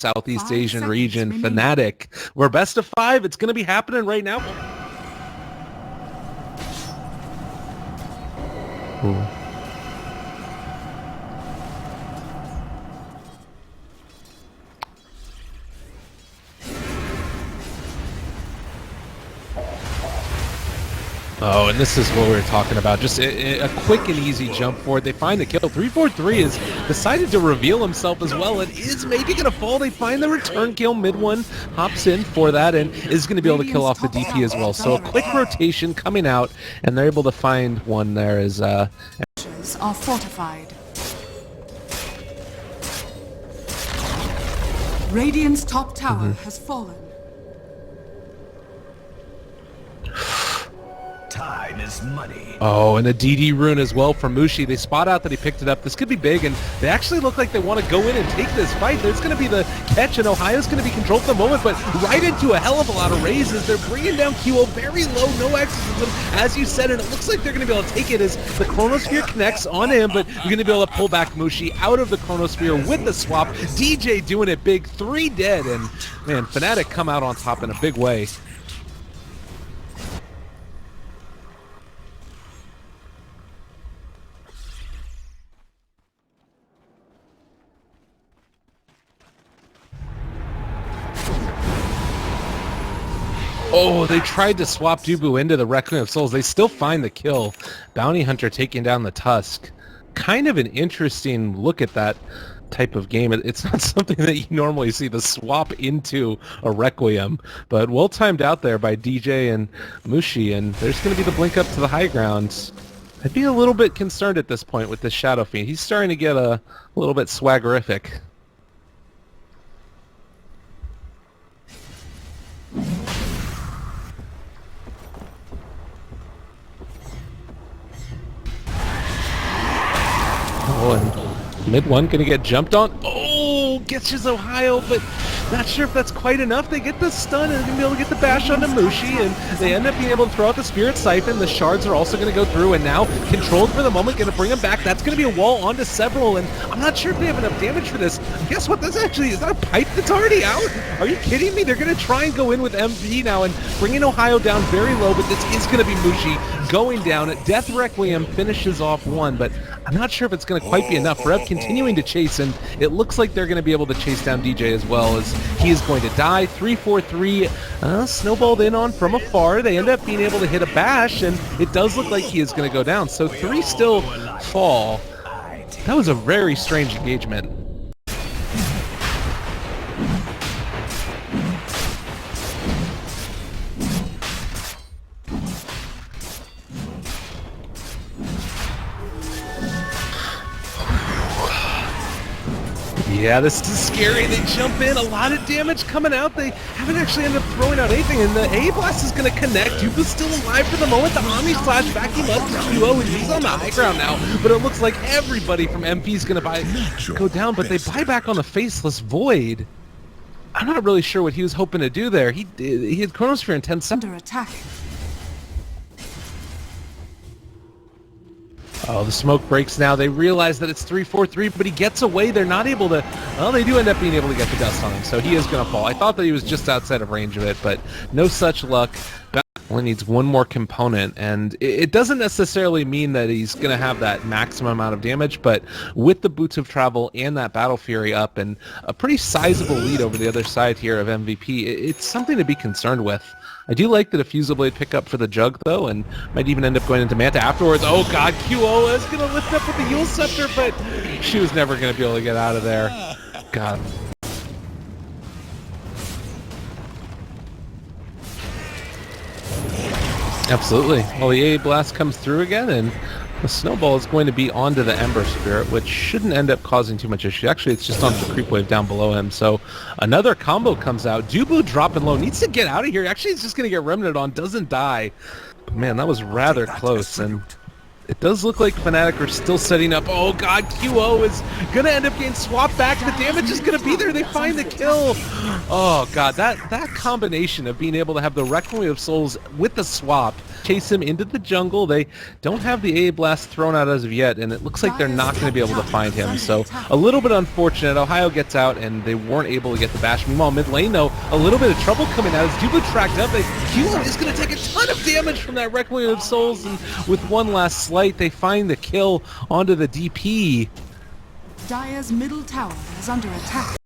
Southeast Asian region, Fnatic. We're best of 5. It's going to be happening right now. Ooh. Oh, and this is what we were talking about. Just a quick and easy jump forward. They find the kill. 343 has decided to reveal himself as well and is maybe going to fall. They find the return kill. Mid one hops in for that and is going to be able to kill off the DP as well. So a quick rotation coming out, and they're able to find one there as... are fortified. Radiant's top tower has fallen. Time is money. Oh, and a DD rune as well from Mushi. They spot out that he picked it up. This could be big, and they actually look like they want to go in and take this fight. There's going to be the catch, and Ohio's going to be controlled for the moment, but right into a hell of a lot of raises. They're bringing down QO very low, no exorcism, as you said, and it looks like they're going to be able to take it as the Chronosphere connects on him, but you're going to be able to pull back Mushi out of the Chronosphere with the swap. DJ doing it big, 3 dead, and man, Fnatic come out on top in a big way. Oh, they tried to swap Dubu into the Requiem of Souls. They still find the kill. Bounty Hunter taking down the Tusk. Kind of an interesting look at that type of game. It's not something that you normally see, the swap into a Requiem, but well timed out there by DJ and Mushi, and there's going to be the blink up to the high ground. I'd be a little bit concerned at this point with this Shadow Fiend. He's starting to get a little bit swaggerific. Oh, and mid one gonna get jumped on. Oh, gets his Ohio, but not sure if that's quite enough. They get the stun and gonna be able to get the bash onto Mushi, and they end up being able to throw out the Spirit Siphon. The shards are also gonna go through, and now controlled for the moment, gonna bring him back. That's gonna be a wall onto several, and I'm not sure if they have enough damage for this. Guess what? That's actually, is that a pipe that's already out? Are you kidding me? They're gonna try and go in with MV now and bringing Ohio down very low, but this is gonna be Mushi going down. Death Requiem finishes off one, but I'm not sure if it's going to quite be enough. Rev continuing to chase, and it looks like they're going to be able to chase down DJ as well, as he is going to die. 343 snowballed in on from afar. They end up being able to hit a bash, and it does look like he is going to go down. So 3 still fall. That was a very strange engagement. Yeah, this is scary. They jump in, a lot of damage coming out. They haven't actually ended up throwing out anything, and the A-Blast is going to connect. Dupa's still alive for the moment. The Omni Slash backing up to QO, and he's on the high ground now. But it looks like everybody from MP is going to go down, but they buy back on the Faceless Void. I'm not really sure what he was hoping to do there. He had Chronosphere in 10 seconds. Under attack. Oh, the smoke breaks now. They realize that it's 343, but he gets away. They're not able to... Well, they do end up being able to get the dust on him, so he is going to fall. I thought that he was just outside of range of it, but no such luck. Only needs one more component, and it doesn't necessarily mean that he's going to have that maximum amount of damage, but with the Boots of Travel and that Battle Fury up and a pretty sizable lead over the other side here of MVP, it's something to be concerned with. I do like the Diffusal Blade pickup for the Jug, though, and might even end up going into Manta afterwards. Oh god, QO is going to lift up with the Yule Scepter, but she was never going to be able to get out of there. God. Absolutely. Well, the A Blast comes through again, and the Snowball is going to be onto the Ember Spirit, which shouldn't end up causing too much issue. Actually, it's just onto the Creep Wave down below him. So another combo comes out. Dubu dropping low. Needs to get out of here. Actually, he's just going to get Remnant on. Doesn't die. But man, that was rather close. And It does look like Fnatic are still setting up. Oh god, QO is gonna end up getting swapped back. The damage is gonna be there. They find the kill. Oh god, that combination of being able to have the Requiem of Souls with the swap, chase him into the jungle. They don't have the A blast thrown out as of yet, and it looks like they're not going to be able to find him. So a little bit unfortunate. Ohio gets out, and they weren't able to get the bash. Meanwhile, mid lane though, a little bit of trouble coming out. As Duba tracked up, QO is going to take a ton of damage from that Requiem of Souls, and with one last slight, they find the kill onto the DP. Dire's middle tower is under attack.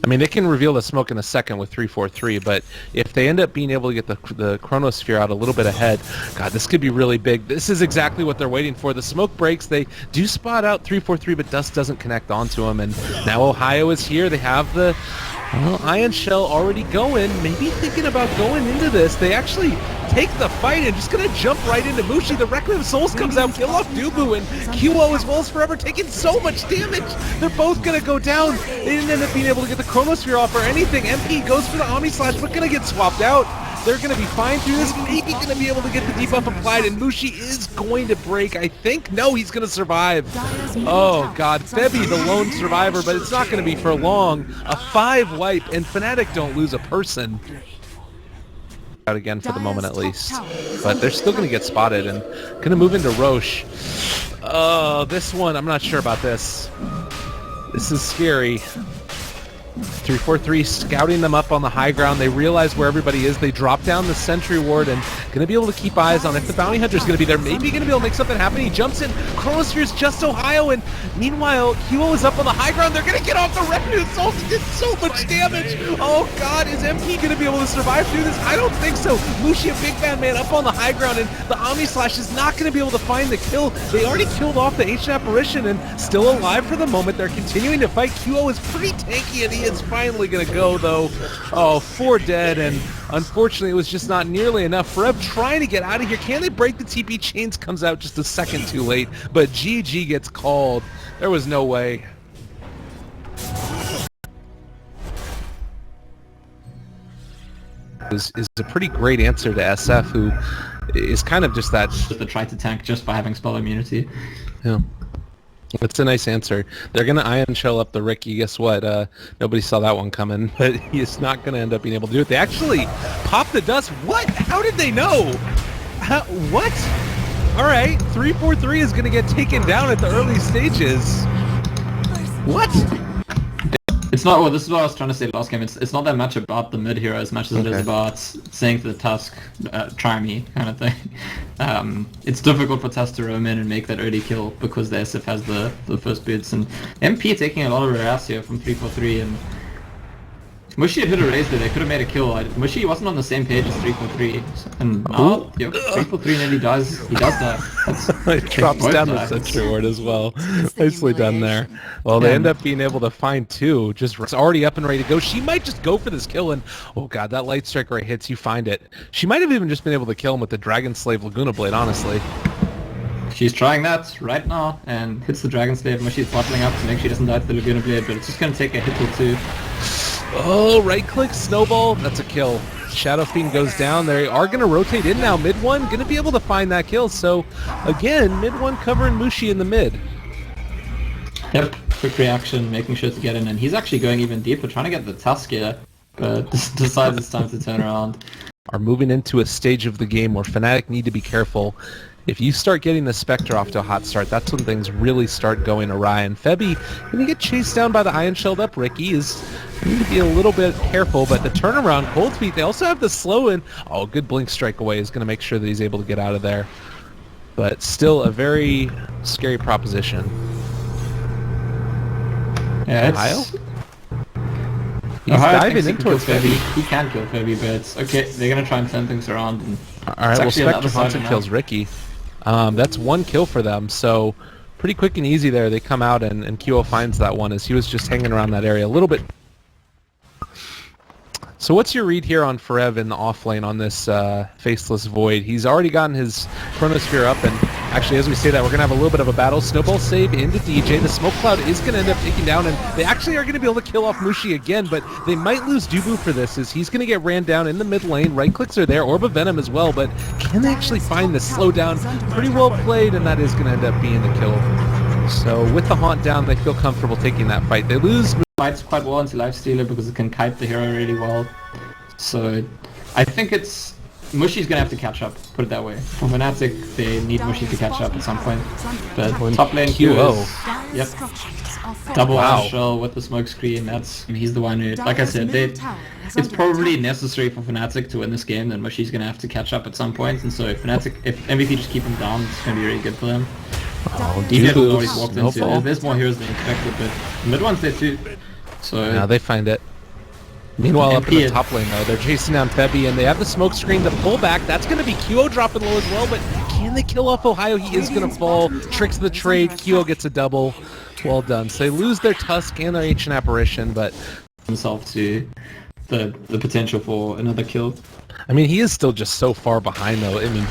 I mean, they can reveal the smoke in a second with 3-4-3, but if they end up being able to get the Chronosphere out a little bit ahead, God, this could be really big. This is exactly what they're waiting for. The smoke breaks. They do spot out 3-4-3, but Dust doesn't connect onto them, and now Ohio is here. They have the Ion Shell already going, maybe thinking about going into this. They actually take the fight and just gonna jump right into Mushi. The Requiem of Souls comes out, kill off Dubu, and QO as well as Forever taking so much damage. They're both gonna go down. They didn't end up being able to get the Chronosphere off or anything. MP goes for the Omni Slash, but gonna get swapped out. They're going to be fine through this, maybe going to be able to get the debuff applied, and Mushi is going to break, I think. No, he's going to survive. Oh, God. Febby, the lone survivor, but it's not going to be for long. A 5 wipe, and Fnatic don't lose a person. Out again for the moment, at least. But they're still going to get spotted, and going to move into Roche. Oh, this one, I'm not sure about this. This is scary. 3-4-3 scouting them up on the high ground. They realize where everybody is. They drop down the sentry ward and going to be able to keep eyes on if the bounty hunter is going to be there. Maybe going to be able to make something happen. He jumps in. Chronosphere's just Ohio, and meanwhile, QO is up on the high ground. They're going to get off the Revenue Souls. He did so much damage. Oh god, is MP going to be able to survive through this? I don't think so. Mushi, a big bad man, up on the high ground, and the Omni Slash is not going to be able to find the kill. They already killed off the Ancient Apparition and still alive for the moment. They're continuing to fight. QO is pretty tanky, and he is finally going to go, though. Oh, 4 dead, and unfortunately it was just not nearly enough. Forev trying to get out of here. Can they break the TP? Chains comes out just a second too late, but GG gets called. There was no way. Is a pretty great answer to SF, who is kind of just that... Just to try to tank just by having spell immunity. Yeah. That's a nice answer. They're going to Ion Shell up the Ricky. Guess what? Nobody saw that one coming, but he's not going to end up being able to do it. They actually popped the dust. What? How did they know? What? All right, 3-4-3 is going to get taken down at the early stages. What? It's not, well, this is what I was trying to say last game. It's not that much about the mid hero as much as it is about saying to the Tusk, try me, kind of thing. It's difficult for Tusk to roam in and make that early kill because the SF has the first boots, and MP taking a lot of harass here from 3-4-3, and Mushi had hit a raise there, they could have made a kill. Mushi wasn't on the same page as 3-4-3, and now 3-4-3 nearly dies. He does die. It drops down the sentry ward as well. Nicely done there. Well, they end up being able to find 2. Just it's already up and ready to go. She might just go for this kill, and oh god, that light strike right hits. You find it. She might have even just been able to kill him with the Dragon Slave Laguna Blade, honestly. She's trying that right now and hits the Dragon Slave. Mushi's bottling up to make sure she doesn't die to the Laguna Blade, but it's just going to take a hit or 2. Oh, right click, snowball, that's a kill. Shadow Fiend goes down. They are going to rotate in now. Mid one, going to be able to find that kill. So, again, mid one covering Mushi in the mid. Yep, quick reaction, making sure to get in, and he's actually going even deeper, trying to get the Tusk here, but decides it's time to turn around. Are moving into a stage of the game where Fnatic need to be careful. If you start getting the Spectre off to a hot start, that's when things really start going awry. And Febby, going to get chased down by the Ion Shelled up Ricky, is going to be a little bit careful, but the turnaround, Cold Feet, they also have the slow in. Oh, good Blink Strike away is going to make sure that he's able to get out of there. But still a very scary proposition. Yeah, Ohio? He's Ohio diving in towards Febby. He can kill Febby, but it's okay. They're going to try and turn things around. And alright, well, Spectre Haunted kills Ricky. That's 1 kill for them, so pretty quick and easy there. They come out and QO finds that one as he was just hanging around that area a little bit. So what's your read here on Forev in the off lane on this Faceless Void? He's already gotten his Chronosphere up, and Actually, as we say that, we're going to have a little bit of a battle. Snowball save into DJ. The smoke cloud is going to end up taking down, and they actually are going to be able to kill off Mushi again, but they might lose Dubu for this, as he's going to get ran down in the mid lane. Right clicks are there, Orb of Venom as well, but can they actually find the slowdown? Pretty well played, and that is going to end up being the kill. So with the Haunt down, they feel comfortable taking that fight. They lose. Fights quite well into Lifestealer because it can kite the hero really well. So I think it's... Mushi's gonna have to catch up, put it that way. For Fnatic, they need Mushi to catch up at some point. But top lane QO. Yep. Double shell with the smoke screen, he's the one who, like I said, it's probably necessary for Fnatic to win this game, then Mushi's gonna have to catch up at some point, and so if MVP just keep him down, it's gonna be really good for them. Even if nobody's walked into, there's more heroes than expected, but the mid one's there too. So now they find it. Meanwhile, up in the top lane, though, they're chasing down Febby, and they have the smoke screen to pull back. That's going to be QO dropping low as well, but can they kill off Ohio? He is going to fall. Tricks the trade. QO gets a double. Well done. So they lose their Tusk and their Ancient Apparition, but... himself to the potential for another kill. I mean, he is still just so far behind, though. I mean,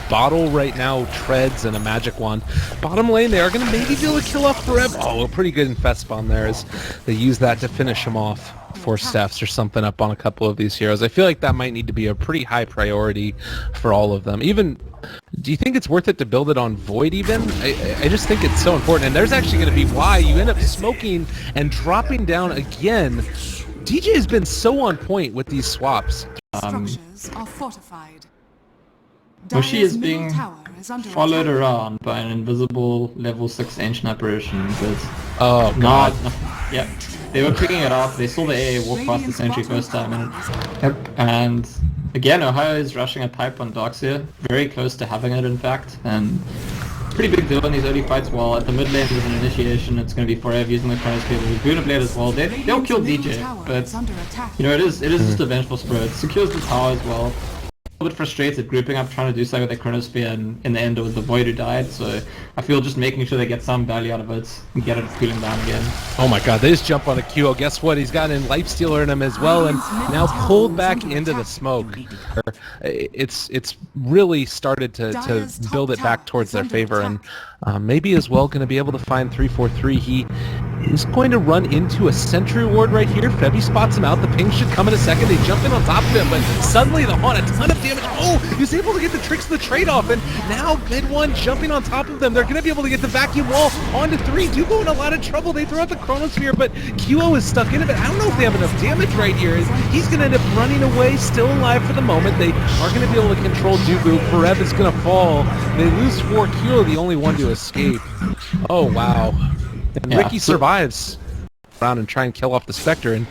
Bottle right now treads and a Magic Wand. Bottom lane, they are going to maybe be able to kill off Forever. Oh, a pretty good Infest Bomb there as they use that to finish him off. 4 staffs or something up on a couple of these heroes. I feel like that might need to be a pretty high priority for all of them. Even, do you think it's worth it to build it on Void even? I just think it's so important. And there's actually going to be why you end up smoking and dropping down again. DJ has been so on point with these swaps. Structures are fortified. Mushi is being followed around by an invisible level 6 Ancient Apparition, but... Oh, God. Yep. They were picking it up, they saw the AA walk past the sentry first time, and again, Ohio is rushing a pipe on Darkseer, very close to having it in fact, and pretty big deal in these early fights. While at the mid lane there's an initiation, it's going to be Forever using the Chronos Cable with Buddha Blade as well. They'll kill DJ, but you know, it is just a Vengeful Spirit. It secures the tower as well. A bit frustrated grouping up trying to do something with the Chronosphere, and in the end it was the Void who died, so I feel just making sure they get some value out of it and get it cooling down again. Oh my god, they just jump on the QO. Guess what? He's got an Lifestealer in him as well, and now pulled back into the smoke. It's really started to build it back towards their favor, and maybe as well going to be able to find 343. He is going to run into a Sentry Ward right here. Febby spots him out. The ping should come in a second. They jump in on top of him, but suddenly the Haunt, a ton of damage. Oh, he's able to get the tricks of the trade-off, and now mid one jumping on top of them. They're going to be able to get the vacuum wall onto 3. Dubu in a lot of trouble. They throw out the Chronosphere, but QO is stuck in it. But I don't know if they have enough damage right here. He's going to end up running away, still alive for the moment. They are going to be able to control Dubu. Forev is going to fall. They lose 4. QO, the only one to escape. Oh, wow. And yeah, Ricky survives around and try and kill off the Spectre, and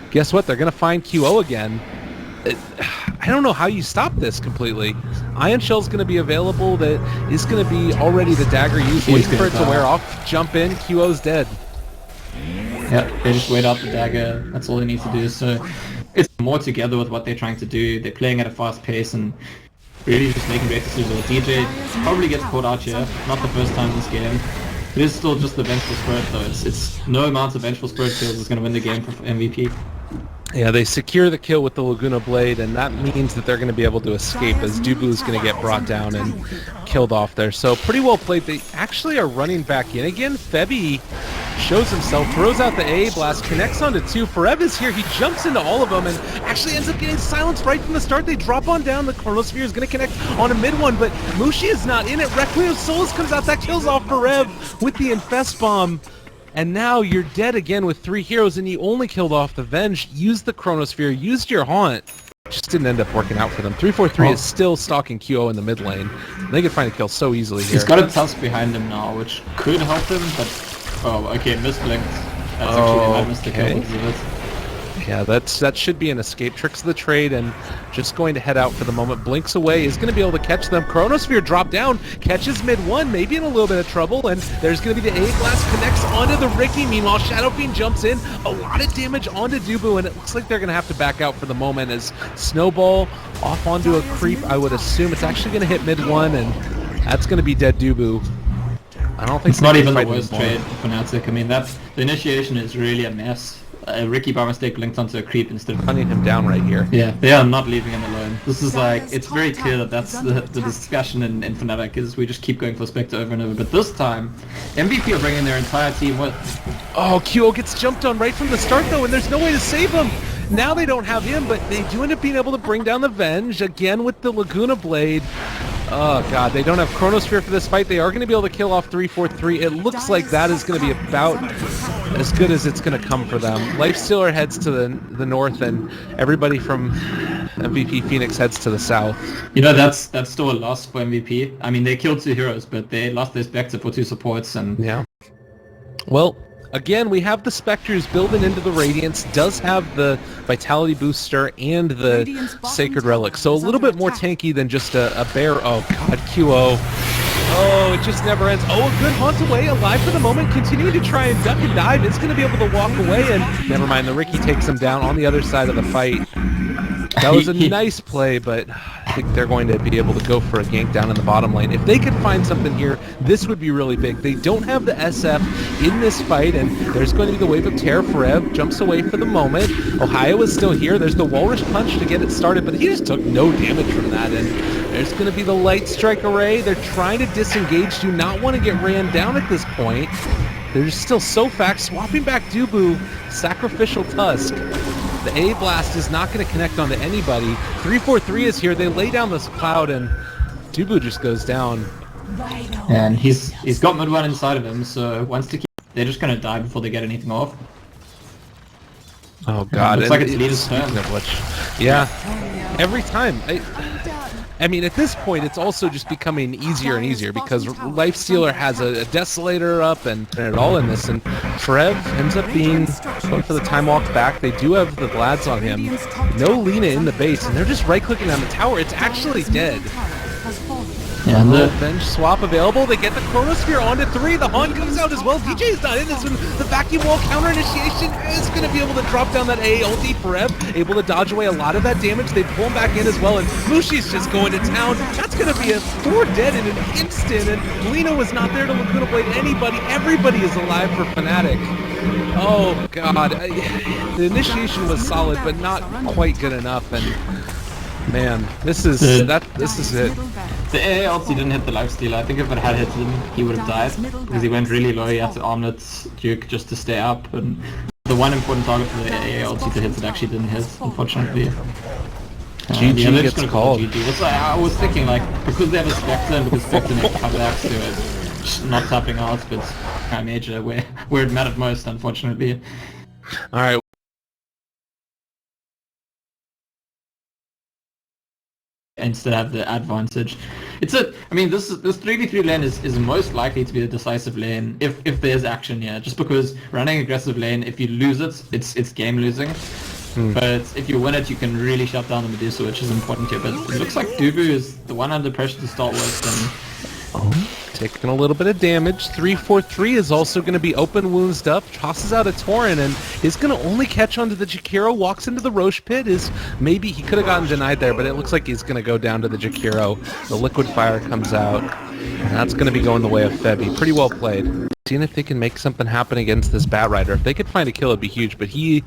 guess what? They're going to find QO again. I don't know how you stop this completely. Ion Shell's going to be available. That is going to be already the dagger used, waiting for it to wear off. Jump in, QO's dead. Yeah, they just wait out the dagger. That's all they need to do. So it's more together with what they're trying to do. They're playing at a fast pace and really just making great decisions. DJ probably gets caught out here. Not the first time this game. It is still just the Vengeful Spirit though. It's no amount of Vengeful Spirit kills is going to win the game for MVP. Yeah, they secure the kill with the Laguna Blade, and that means that they're going to be able to escape as Dubu is going to get brought down and killed off there. So pretty well played. They actually are running back in again. Febby shows himself, throws out the AA blast, connects onto 2. Forev is here. He jumps into all of them and actually ends up getting silenced right from the start. They drop on down. The Chronosphere is going to connect on a mid one, but Mushi is not in it. Requiem of Souls comes out. That kills off Forev with the Infest Bomb. And now you're dead again with 3 heroes, and you only killed off the Venge. Used the Chronosphere, used your Haunt. Just didn't end up working out for them. 343 is still stalking QO in the mid lane. They could find a kill so easily here. He's got a Tusk behind him now, which could help him, but... Oh, okay, misblinked. That's actually a bad mistake because of it. Yeah, that should be an escape. Tricks of the trade, and just going to head out for the moment. Blinks away, is going to be able to catch them. Chronosphere drop down, catches mid one, maybe in a little bit of trouble, and there's going to be the A blast connects onto the Ricky. Meanwhile, Shadow Fiend jumps in, a lot of damage onto Dubu, and it looks like they're going to have to back out for the moment as Snowball off onto a creep. I would assume it's actually going to hit mid one, and that's going to be dead Dubu. I don't think it's not even the worst trade for Fnatic. I mean, the initiation is really a mess. Ricky by mistake linked onto a creep instead of hunting him down right here. Yeah, they are not leaving him alone. This is like, it's very clear that that's the discussion in Fnatic is we just keep going for Spectre over and over. But this time, MVP are bringing their entire team with. Oh, QO gets jumped on right from the start though, and there's no way to save him. Now they don't have him, but they do end up being able to bring down the Venge again with the Laguna Blade. Oh god, they don't have Chronosphere for this fight. They are going to be able to kill off 343. It looks like that is going to be about as good as it's going to come for them. Lifestealer heads to the north, and everybody from MVP Phoenix heads to the south. You know, that's still a loss for MVP. I mean, they killed 2 heroes, but they lost their Spectre for 2 supports, and... Yeah. Well, again, we have the Spectres building into the Radiance, does have the Vitality Booster and the Sacred Relic, so a little bit more tanky than just a bear. Oh god, QO. Oh, it just never ends. Oh, a good haunt away, alive for the moment, continuing to try and duck and dive. It's going to be able to walk away, and never mind, the Riki takes him down on the other side of the fight. That was a nice play, but I think they're going to be able to go for a gank down in the bottom lane. If they could find something here, this would be really big. They don't have the SF in this fight, and there's going to be the Wave of Terror. Forev jumps away for the moment. Ohio is still here. There's the Walrus Punch to get it started, but he just took no damage from that, and there's going to be the Light Strike Array. They're trying to disengage, do not want to get ran down at this point. They're still so fast, swapping back Dubu, Sacrificial Tusk. The A-Blast is not going to connect onto anybody. 343 is here. They lay down this cloud, and Dubu just goes down. And he's got mid one inside of him, so once to keep, they're just going to die before they get anything off. Oh god, looks like it's leader's turn. Yeah, every time. I mean, at this point, it's also just becoming easier and easier because Lifestealer has a Desolator up and it all in this, and Trev ends up being going for the Time Walk back. They do have the Glads on him. No Lina in the base, and they're just right-clicking on the tower. It's actually dead. Yeah, and the Venge swap available. They get the Chronosphere onto 3. The Haunt comes out as well. DJ's not in this one. The Vacuum Wall counter initiation is going to be able to drop down that A ulti Forev. Able to dodge away a lot of that damage. They pull him back in as well, and Mushi's just going to town. That's going to be a 4 dead in an instant, and Lena was not there to Laguna Blade anybody. Everybody is alive for Fnatic. Oh god. The initiation was solid, but not quite good enough, and man, this is it. The AA ulti didn't hit the Lifestealer. I think if it had hit him, he would have died because he went really low. He had to armlet Duke just to stay up, and the one important target for the AA ulti to hit it actually didn't hit, unfortunately. GG gets called. GG. I was thinking, like, because they have a Spectre and because Spectre makes comebacks to it, just not tapping out, but kind of major where it mattered most, unfortunately. All right. Instead have the advantage. I mean, this 3v3 lane is most likely to be the decisive lane if there's action here, just because running aggressive lane, if you lose it, it's game losing. But if you win it, you can really shut down the Medusa, which is important here. But it looks like Dubu is the one under pressure to start with, and taking a little bit of damage. 343 is also going to be open wounds up, tosses out a Tauren, and is going to only catch onto the Jakiro, walks into the Roche pit. Maybe he could have gotten denied there, but it looks like he's going to go down to the Jakiro. The Liquid Fire comes out, and that's going to be going the way of Febby. Pretty well played. Seeing if they can make something happen against this Bat Rider. If they could find a kill, it'd be huge, but he...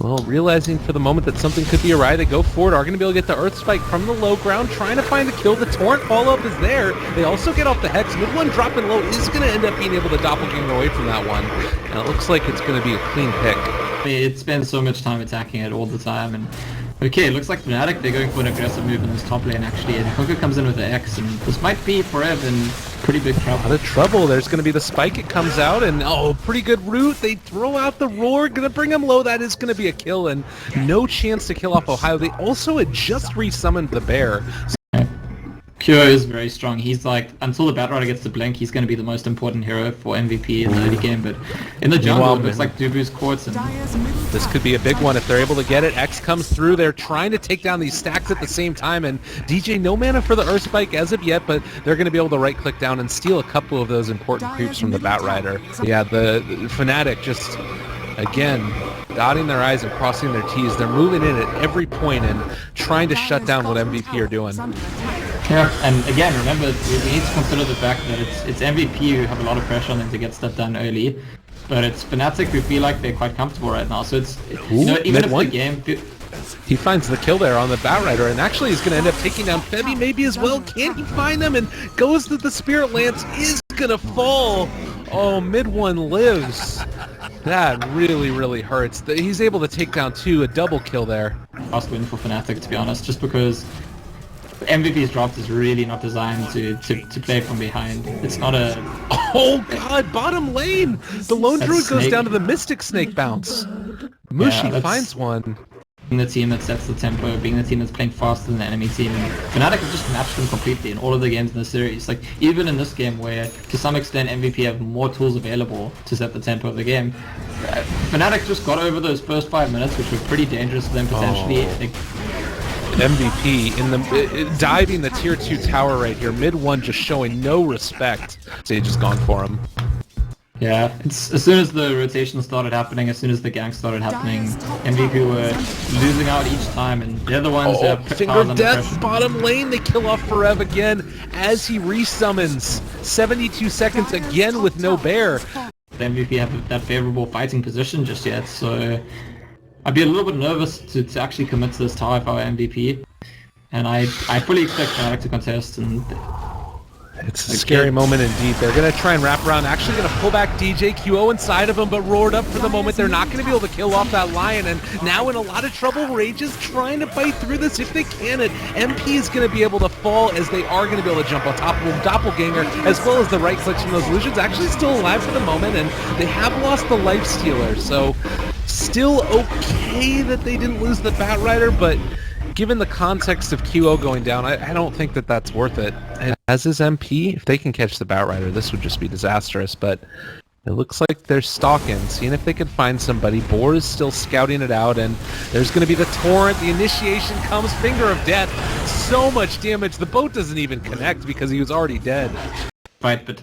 Well, realizing for the moment that something could be awry, they go forward, are going to be able to get the Earth Spike from the low ground, trying to find the kill. The Torrent follow-up is there. They also get off the Hex. Mid one dropping low is going to end up being able to doppelganger away from that one. And it looks like it's going to be a clean pick. It spends so much time attacking it all the time, and okay, it looks like Fnatic, they're going for an aggressive move in this top lane actually, and Hooker comes in with the X, and this might be Forever in pretty big trouble. Out of trouble. There's going to be the spike, it comes out, and pretty good root. They throw out the roar, going to bring him low. That is going to be a kill, and no chance to kill off Ohio. They also had just resummoned the bear. Cure is very strong. He's like, until the Batrider gets to blink, he's going to be the most important hero for MVP in the early game, but in the jungle, it looks like Dubu's courts, and this could be a big one if they're able to get it. X comes through. They're trying to take down these stacks at the same time, and DJ no mana for the Earth Spike as of yet, but they're going to be able to right-click down and steal a couple of those important creeps from the Batrider. Yeah, the Fnatic just, again, dotting their I's and crossing their T's. They're moving in at every point and trying to shut down what MVP are doing. Yeah, and again, remember, we need to consider the fact that it's MVP who have a lot of pressure on them to get stuff done early, but it's Fnatic who feel like they're quite comfortable right now. So it's, you know, even if the game He finds the kill there on the Batrider, and actually he's going to end up taking down Febby maybe as well. Can he find them? And goes to the Spirit Lance, is going to fall. Oh, mid one lives. That really, really hurts. He's able to take down two, a double kill there. Last win for Fnatic, to be honest, just because MVP's draft is really not designed to play from behind. It's not a... Oh god, bottom lane! The Lone That's Druid goes Snake. down to the Mystic Snake bounce. Mushi that's- finds one. Being the team that sets the tempo, being the team that's playing faster than the enemy team. Fnatic have just matched them completely in all of the games in the series. Like, even in this game where, to some extent, MVP have more tools available to set the tempo of the game, Fnatic just got over those first 5 minutes, which were pretty dangerous for them potentially. Oh. Like, MVP in the diving the tier 2 tower right here. Mid one just showing no respect. Sage has gone for him. yeah, it's, as soon as the rotation started happening, as soon as the gank started happening, MVP were losing out each time, and they're the ones Oh, that put Finger power of under Death, pressure. bottom lane, they kill off Forev again as he resummons. 72 seconds again with no bear. The MVP have that favorable fighting position just yet, so I'd be a little bit nervous to actually commit to this tower if I were MVP. And I fully expect Fnatic to contest, and It's a scary moment indeed. They're going to try and wrap around. Actually going to pull back DJ, QO inside of him, but roared up for the moment. They're not going to be able to kill off that Lion, and now in a lot of trouble. Rage is trying to fight through this if they can. And MP is going to be able to fall as they are going to be able to jump on top of him. Doppelganger, as well as the right clicks from those illusions, actually still alive for the moment, and they have lost the Life Stealer, so still okay that they didn't lose the Batrider, but given the context of QO going down, I don't think that that's worth it. And as is MP, if they can catch the Batrider, this would just be disastrous, but it looks like they're stalking, seeing if they can find somebody. Boar is still scouting it out, and there's going to be the Torrent. The initiation comes, Finger of Death. So much damage. The boat doesn't even connect because he was already dead. right, but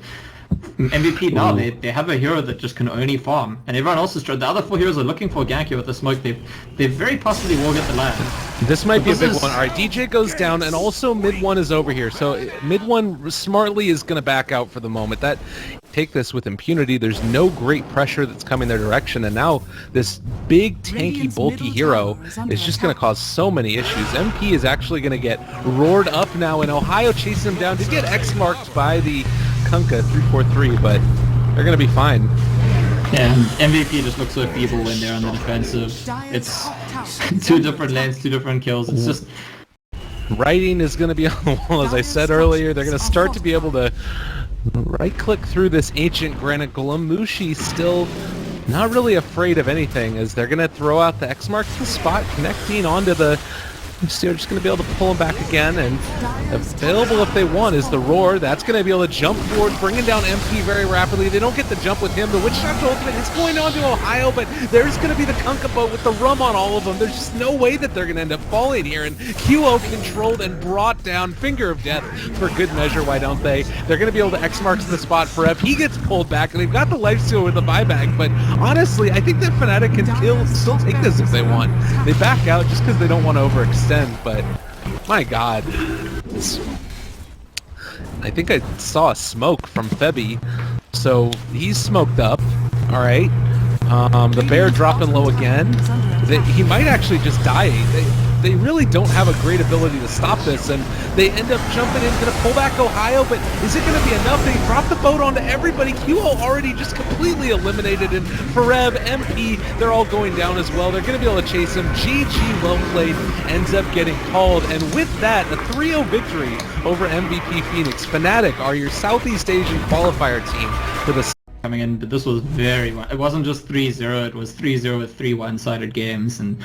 MVP now, they have a hero that just can only farm, and everyone else is trying. The other 4 heroes are looking for a gank here with the smoke. They very possibly will get the land. This might be a This big is- one. All right, DJ goes down, and also mid one is over here. So mid one smartly is going to back out for the moment. That take this with impunity. There's no great pressure that's coming their direction, and now this big, tanky, Radiant's bulky middle hero tower is under is just going to attack. cause so many issues. MP is actually going to get roared up now, and Ohio chases him down to get X-marked by the Kunkka 343, but they're going to be fine. Yeah, and MVP just looks so feeble when they're on the defensive. It's 2 different lanes, 2 different kills. It's just Writing is going to be on the wall, as I said earlier. They're going to start to be able to right-click through this ancient granite golem. Mushi still not really afraid of anything, as they're going to throw out the X marks the spot, connecting onto the... They're just going to be able to pull him back again, and available if they want is the Roar. That's going to be able to jump forward, bringing down MP very rapidly. They don't get the jump with him. The Witch Doctor ultimate is going on to Ohio, but there's going to be the Kunkka boat with the rum on all of them. There's just no way that they're going to end up falling here, and QO controlled and brought down Finger of Death for good measure. Why don't they? They're going to be able to X-marks the spot for F. He gets pulled back, and they've got the life steal with the buyback, but honestly, I think that Fnatic can still take this if they want. They back out just because they don't want to overextend, but my god. I think I saw a smoke from Febby, so he's smoked up. Alright. The bear dropping low again. He might actually just die. They really don't have a great ability to stop this, and they end up jumping in, gonna pull back Ohio, but is it gonna be enough? They drop the boat onto everybody. QO already just completely eliminated, and Forev, MP, they're all going down as well. They're gonna be able to chase him. GG, well played, ends up getting called, and with that, a 3-0 victory over MVP Phoenix. Fnatic are your Southeast Asian qualifier team for the coming in, but this was very... It wasn't just 3-0, it was 3-0 with 3 one-sided games, and